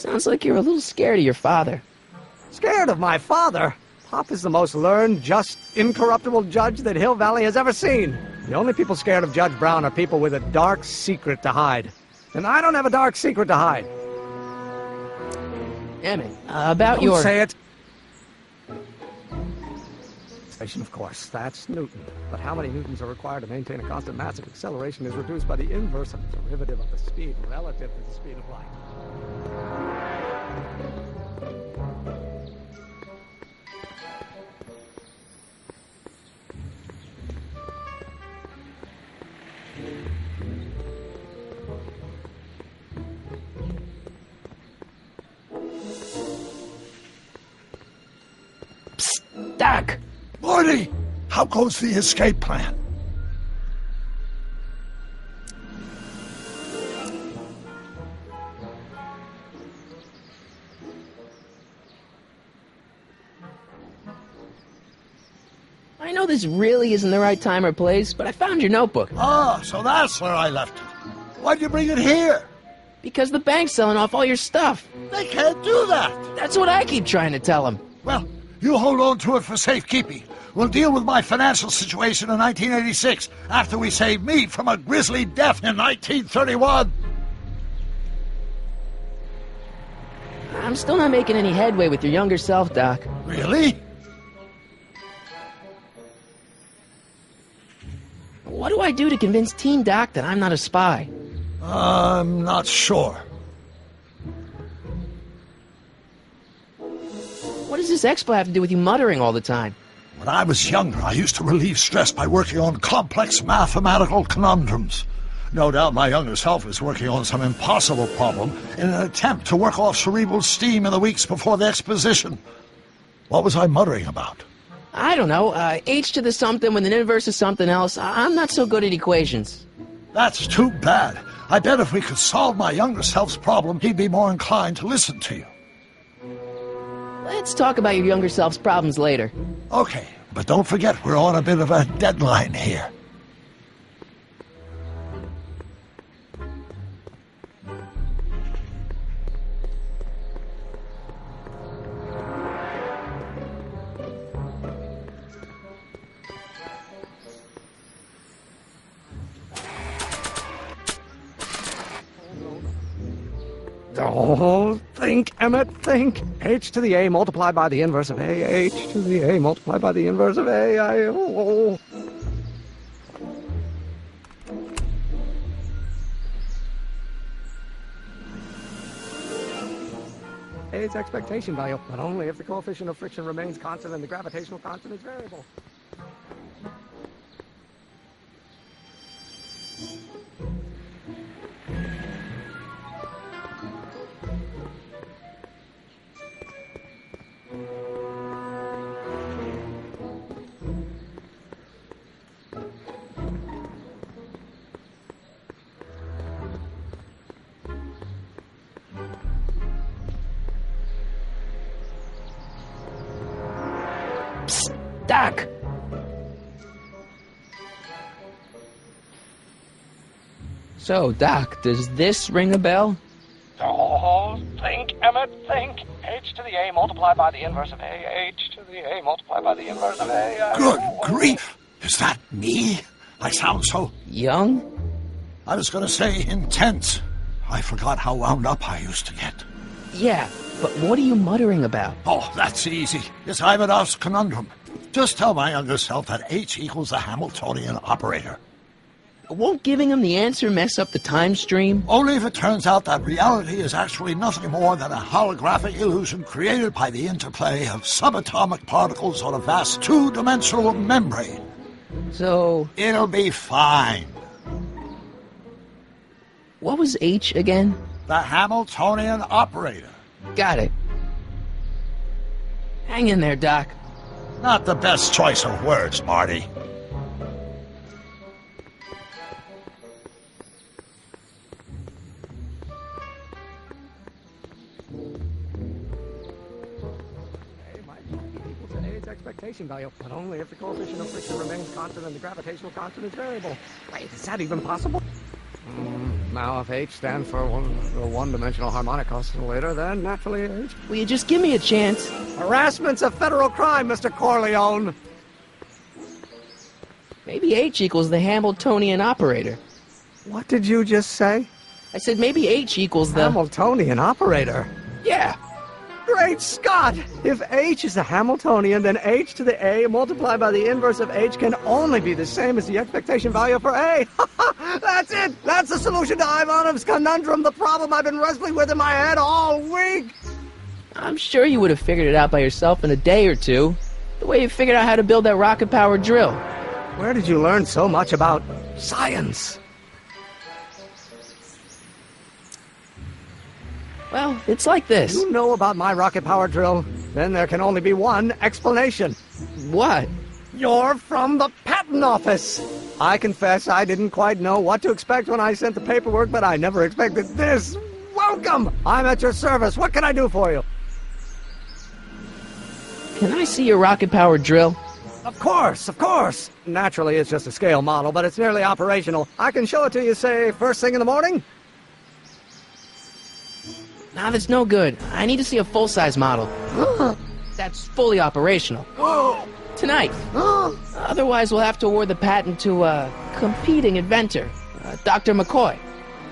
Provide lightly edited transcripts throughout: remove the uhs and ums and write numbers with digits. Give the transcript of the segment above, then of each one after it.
Sounds like you're a little scared of your father. Scared of my father? Pop is the most learned, just, incorruptible judge that Hill Valley has ever seen. The only people scared of Judge Brown are people with a dark secret to hide. And I don't have a dark secret to hide. Emmett, about Don't your... say it. Of course, that's Newton. But how many newtons are required to maintain a constant massive acceleration is reduced by the inverse of the derivative of the speed relative to the speed of light. Psst, Doc! Marty, how goes the escape plan? I know this really isn't the right time or place, but I found your notebook. Ah, so that's where I left it. Why'd you bring it here? Because the bank's selling off all your stuff. They can't do that. That's what I keep trying to tell them. Well, you hold on to it for safekeeping. We'll deal with my financial situation in 1986 after we saved me from a grisly death in 1931. I'm still not making any headway with your younger self, Doc. Really? What do I do to convince Teen Doc that I'm not a spy? I'm not sure. What does this expo have to do with you muttering all the time? When I was younger, I used to relieve stress by working on complex mathematical conundrums. No doubt my younger self is working on some impossible problem in an attempt to work off cerebral steam in the weeks before the exposition. What was I muttering about? I don't know, h to the something with an inverse of something else. I'm not so good at equations. That's too bad. I bet if we could solve my younger self's problem, he'd be more inclined to listen to you. Let's talk about your younger self's problems later. Okay, but don't forget we're on a bit of a deadline here. Oh, think, Emmett, think. H to the A multiplied by the inverse of A. H to the A multiplied by the inverse of A. A's expectation value, but only if the coefficient of friction remains constant and the gravitational constant is variable. Doc! So, Doc, does this ring a bell? Oh, think, Emmett, think. H to the A multiplied by the inverse of A. H to the A multiplied by the inverse of A. Good grief! Is that me? I sound so... Young? I was going to say intense. I forgot how wound up I used to get. Yeah, but what are you muttering about? Oh, that's easy. It's Ivanov's conundrum. Just tell my younger self that H equals the Hamiltonian operator. Won't giving him the answer mess up the time stream? Only if it turns out that reality is actually nothing more than a holographic illusion created by the interplay of subatomic particles on a vast two-dimensional membrane. So... It'll be fine. What was H again? The Hamiltonian operator. Got it. Hang in there, Doc. Not the best choice of words, Marty. Expectation value, but only if the coefficient of friction remains constant and the gravitational constant is variable. Wait, is that even possible? Now, if H stands for the one-dimensional harmonic oscillator, then naturally H... Will you just give me a chance? Harassment's a federal crime, Mr. Corleone! Maybe H equals the Hamiltonian operator. What did you just say? I said maybe H equals the... Hamiltonian operator? Yeah! Great Scott! If H is a Hamiltonian, then H to the A multiplied by the inverse of H can only be the same as the expectation value for A. That's it! That's the solution to Ivanov's conundrum, the problem I've been wrestling with in my head all week! I'm sure you would have figured it out by yourself in a day or two. The way you figured out how to build that rocket-powered drill. Where did you learn so much about science? Well, it's like this. You know about my rocket-powered drill? Then there can only be one explanation. What? You're from the patent office! I confess I didn't quite know what to expect when I sent the paperwork, but I never expected this. Welcome! I'm at your service. What can I do for you? Can I see your rocket-powered drill? Of course, of course! Naturally, it's just a scale model, but it's nearly operational. I can show it to you, say, first thing in the morning? Nah, that's no good. I need to see a full-size model. That's fully operational. Tonight. Otherwise, we'll have to award the patent to a competing inventor, Dr. McCoy.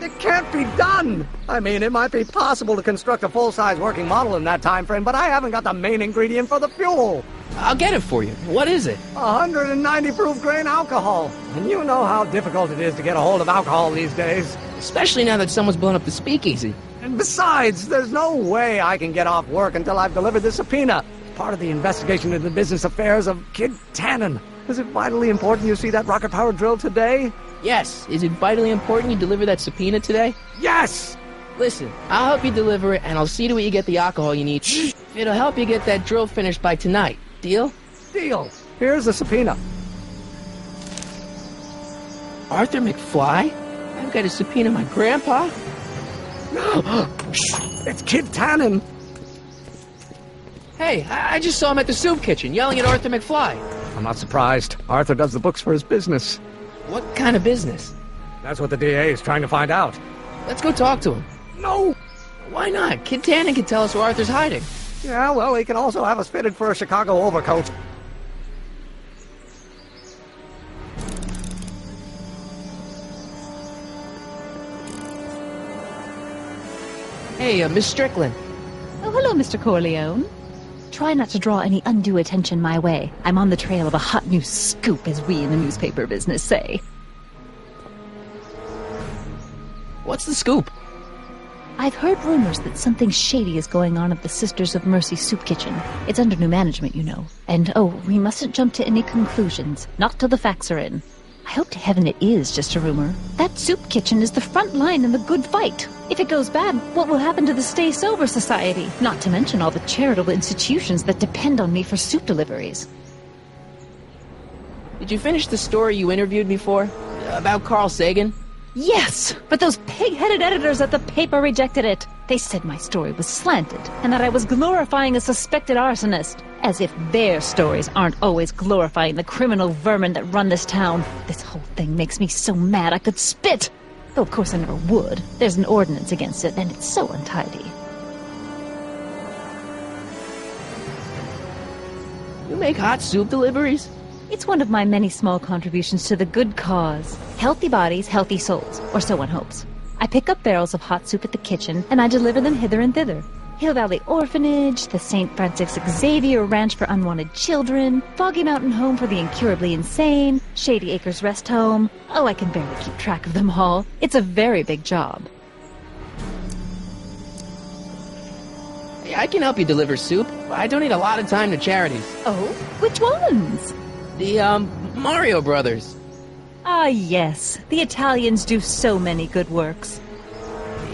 It can't be done! I mean, it might be possible to construct a full-size working model in that time frame, but I haven't got the main ingredient for the fuel. I'll get it for you. What is it? 190 proof grain alcohol. And you know how difficult it is to get a hold of alcohol these days. Especially now that someone's blown up the speakeasy. And besides, there's no way I can get off work until I've delivered the subpoena. It's part of the investigation into the business affairs of Kid Tannen. Is it vitally important you see that rocket-powered drill today? Yes. Is it vitally important you deliver that subpoena today? Yes! Listen, I'll help you deliver it, and I'll see to it you get the alcohol you need. It'll help you get that drill finished by tonight. Deal? Deal. Here's the subpoena. Arthur McFly? I've got to subpoena my grandpa? It's Kid Tannen. Hey, I just saw him at the soup kitchen, yelling at Arthur McFly. I'm not surprised. Arthur does the books for his business. What kind of business? That's what the DA is trying to find out. Let's go talk to him. No! Why not? Kid Tannen can tell us where Arthur's hiding. Yeah, well, he can also have us fitted for a Chicago overcoat. Hey, Miss Strickland. Oh, hello, Mr. Corleone. Try not to draw any undue attention my way. I'm on the trail of a hot new scoop, as we in the newspaper business say. What's the scoop? I've heard rumors that something shady is going on at the Sisters of Mercy soup kitchen. It's under new management, you know. And, oh, we mustn't jump to any conclusions. Not till the facts are in. I hope to heaven it is just a rumor. That soup kitchen is the front line in the good fight. If it goes bad, what will happen to the Stay Sober Society? Not to mention all the charitable institutions that depend on me for soup deliveries. Did you finish the story you interviewed me for? About Carl Sagan? Yes, but those pig-headed editors at the paper rejected it. They said my story was slanted, and that I was glorifying a suspected arsonist. As if their stories aren't always glorifying the criminal vermin that run this town. This whole thing makes me so mad I could spit. Though of course I never would. There's an ordinance against it, and it's so untidy. You make hot soup deliveries? It's one of my many small contributions to the good cause. Healthy bodies, healthy souls, or so one hopes. I pick up barrels of hot soup at the kitchen, and I deliver them hither and thither. Hill Valley Orphanage, the St. Francis Xavier Ranch for Unwanted Children, Foggy Mountain Home for the Incurably Insane, Shady Acres Rest Home. Oh, I can barely keep track of them all. It's a very big job. Hey, I can help you deliver soup. I donate a lot of time to charities. Oh? Which ones? The, Mario Brothers. Ah, yes. The Italians do so many good works.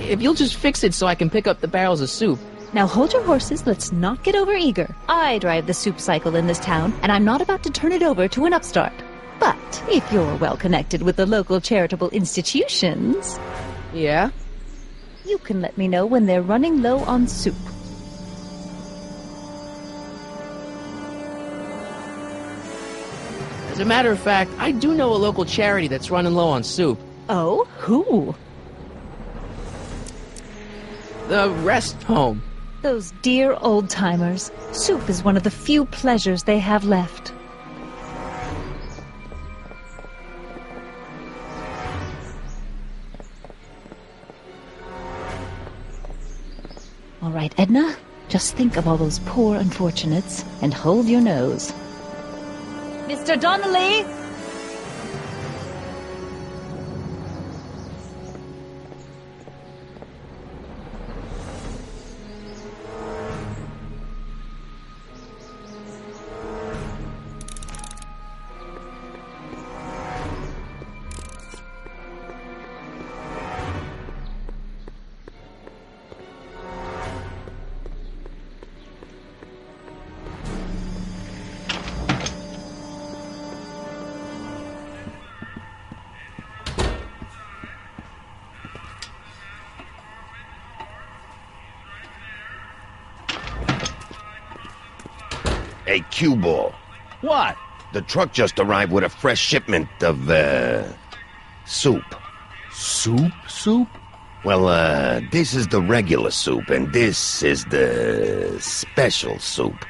If you'll just fix it so I can pick up the barrels of soup. Now hold your horses, let's not get overeager. I drive the soup cycle in this town, and I'm not about to turn it over to an upstart. But if you're well connected with the local charitable institutions... Yeah? You can let me know when they're running low on soup. As a matter of fact, I do know a local charity that's running low on soup. Oh? Who? The rest home. Those dear old-timers. Soup is one of the few pleasures they have left. All right, Edna, just think of all those poor unfortunates and hold your nose. Mr. Donnelly! Hey, cue ball. What? The truck just arrived with a fresh shipment of, soup. Soup? Well, this is the regular soup, and this is the special soup.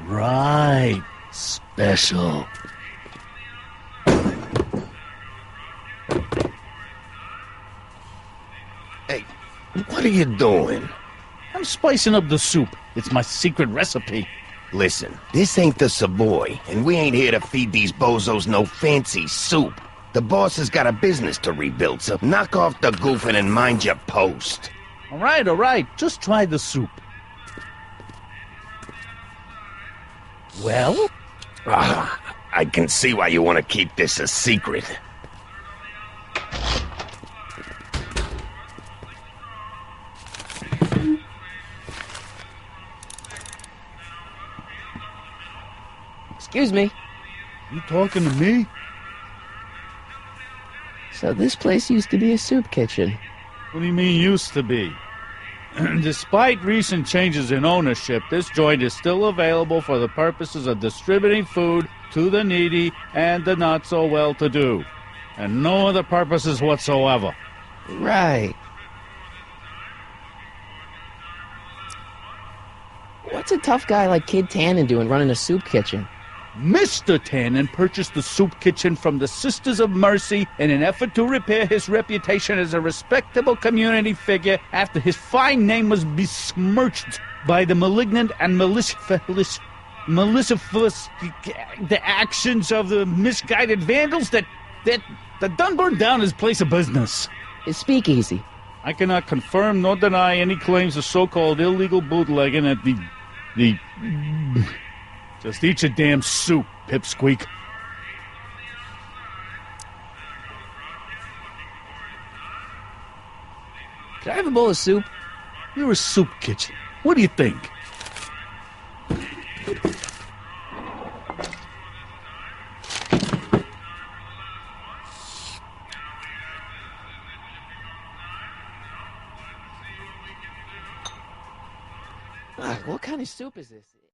Right. Special. Hey, what are you doing? I'm spicing up the soup. It's my secret recipe. Listen, this ain't the Savoy, and we ain't here to feed these bozos no fancy soup. The boss has got a business to rebuild, so knock off the goofing and mind your post. All right. Just try the soup. Well? I can see why you want to keep this a secret. Excuse me. You talking to me? So this place used to be a soup kitchen. What do you mean used to be? Despite recent changes in ownership, this joint is still available for the purposes of distributing food to the needy and the not-so-well-to-do. And no other purposes whatsoever. Right. What's a tough guy like Kid Tannen doing running a soup kitchen? Mr. Tannen purchased the soup kitchen from the Sisters of Mercy in an effort to repair his reputation as a respectable community figure after his fine name was besmirched by the malignant and malicious the actions of the misguided vandals that done burned down his place of business. His speakeasy. I cannot confirm nor deny any claims of so-called illegal bootlegging at the Just eat your damn soup, pipsqueak. Can I have a bowl of soup? You're a soup kitchen. What do you think? What kind of soup is this?